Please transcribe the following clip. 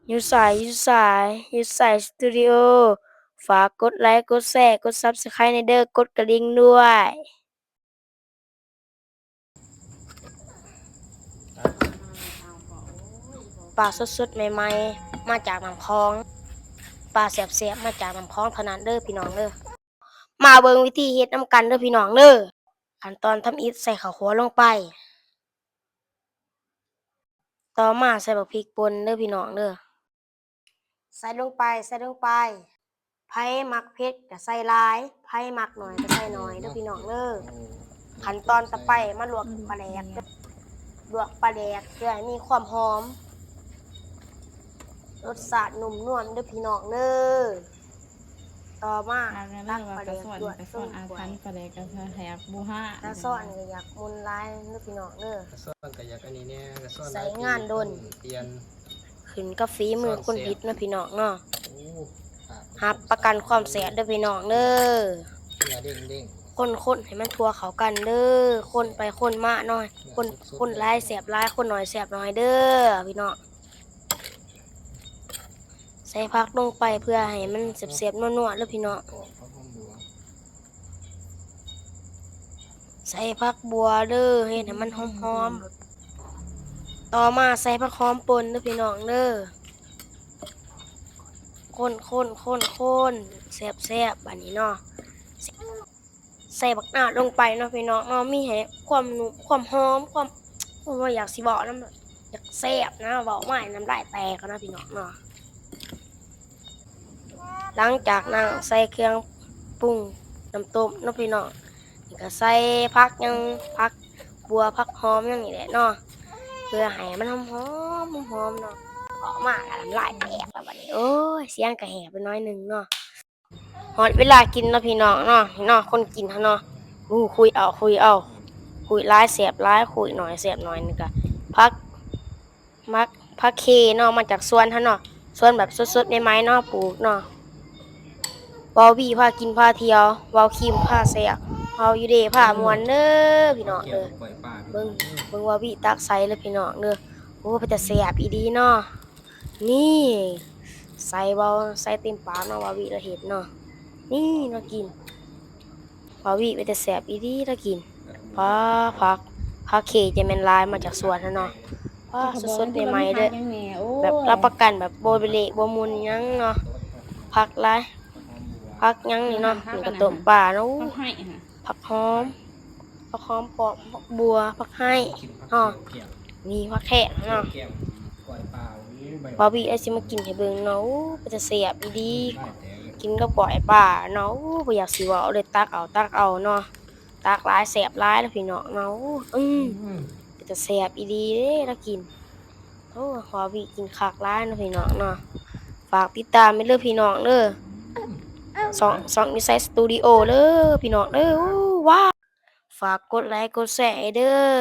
อยู่สายสตูดิโอฝากกดไลค์กดแชร์กด Subscribe ในเด้อกดกระดิ่งด้วยปลาสดๆใหม่ๆมาจากลำคลองปลาแซ่บๆมาจากลำคลองเท่านั้นเด้อพี่น้องเด้อมาเบิ่งวิธีเฮ็ดนำกันเด้อพี่น้องเด้อขั้นตอนทำอิฐใส่ข้าวคั่วลงไปต่อมาใส่บักพริกป่นเด้อพี่น้องเด้อใส่ลงไปไผมักเผ็ดก็ใส่หลายไผมักน้อยก็ใส่น้อยเด้อพี่น้องเด้อขั้นตอนต่อไปมาลวกปลาแดกเพื่อให้มีความหอมรสชาตินุ่มนวลเด้อพี่น้องเด้อต่อมาตักปลาแดกด้วยส้มถ้วยปลาแดกกระแหบบูฮ่าถ้าซ่อนก็อยากมุนลายเด้อพี่น้องเด้อกระซ่อนก็อยากอันนี้เนี่ยกระซ่อน ใส่งานโดน เตียนขึ้นกับฝีมือคนเฮ็ดเนาะพี่น้องเนาะโอ้รับประกันความแซ่บเด้อพี่น้องเด้อ เนื้อเด้งเด้งคนให้มันทั่วเข้ากันเด้อคนไปคนมาหน่อยคนหลายแซ่บหลายคนน้อยแซ่บน้อยเด้อพี่น้องใส่ผักลงไปเพื่อให้มันแซ่บๆนัวๆเด้อพี่น้องใส่ผักบัวเด้อเฮ็ดให้มันหอมๆต่อมาใส่ผักหอมป่นเด้อพี่น้องเด้อคนแซ่บๆบัดนี้เนาะใส่บักหน้าดลงไปเนาะพี่น้องเนาะมีให้ความนุ่มความหอมความว่าอยากสิบอกนำอยากแซ่บนะบอกไม่น้ำลายแตกนะพี่น้องเนาะหลังจากนั้นใส่เครื่องปรุงน้ำต้มเนาะพี่น้องนี่ก็ใส่ผักบัวผักหอมอย่างนี้แหละเนาะเพื่อให้มันหอมเนาะออกมาก็น้ำลายแตกแล้วบัดนี้โอ้ยเสียงก็แหบไปน้อยนึงเนาะฮอดเวลากินเนาะพี่น้องเนาะคนกินเนาะคุยหลายแซ่บหลายคุยน้อยแซ่บน้อยนี่ก็ผักเคเนาะมาจากสวนเนาะสวนแบบสดๆใหม่ๆเนาะปลูกเนาะเว้าวี่พากินพาเที่ยวเว้าคิมพาแซ่บเว้าอยู่เด้พาม่วนเด้อพี่น้องเด้อเบิ่งเว้าวี่ตักใส่เลยพี่น้องเด้อโอ้เป็นตาแซ่บอีหลีเนาะนี่ใส่เต็มปากเนาะเว้าวี่ละเฮ็ดเนาะนี่เนาะกินเว้าวี่เป็นตาแซ่บอีหลีละกินผักเคจะแม่นหลายมาจากสวนเนาะสดๆใหม่ๆเด้อแบบรับประกันแบบบ่เละบ่มุนหยังเนาะผักหลายผักหยังนี่เนาะนี่ก็ต้มปลาเนาะผักหอมปอมผักบัวผักไห้นี่ผักแขกเนาะบาร์บี้ไอซิมากินให้เบิ่งเนาะก็จะแซ่บดีกินกับก้อยปลาเนาะบ่อยากสิเว้าเลยตักเอาเนาะตักหลายแซ่บหลายแล้วพี่น้องเนาะก็จะแซ่บอีหลีเด้ถ้ากินโอ้บาร์บี้กินคักหลายเนาะพี่น้องเนาะฝากติดตามไปเด้อพี่น้องเด้อสองนิสัยสตูดิโอเด้อพี่น้องเด้อว้าฝากกดไลค์กดแชร์เด้อ